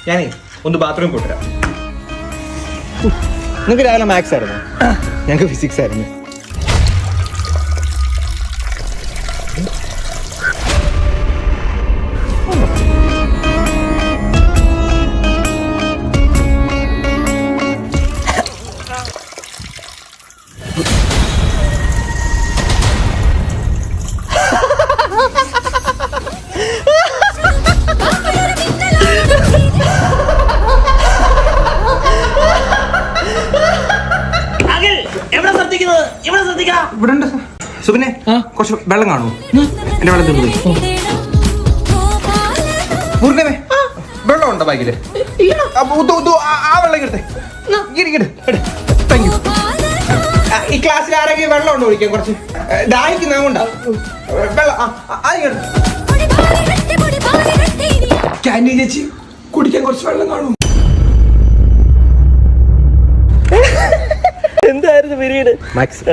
ഞാനേ ഒന്ന് ബാത്റൂമിൽ പോട്ടുരാം. നിങ്ങൾക്ക് രാവിലെ മാത്സ് ആയിരുന്നു, ഞങ്ങൾക്ക് ഫിസിക്സ് ആയിരുന്നു. സുബിനെ കുറച്ച് വെള്ളം കാണുമോ? എന്റെ വെള്ളം തിന്നു. പൂർണ്ണമേ വെള്ളം ഉണ്ടോ ബാഗില്? ആ വെള്ളം എടുത്തേ. Thank you. ഈ ക്ലാസ്സിൽ ആരെങ്കിലും വെള്ളം ഉണ്ടോ ഒഴിക്കാൻ? കുറച്ച് ദാഹിക്കുന്ന കൊണ്ടാ വെള്ളം. ക്യാൻറ്റീൻ ചേച്ചി കുടിക്കാൻ കുറച്ച് വെള്ളം കാണും. എന്തായിരുന്നു പീരീഡ്? മാത്സ്.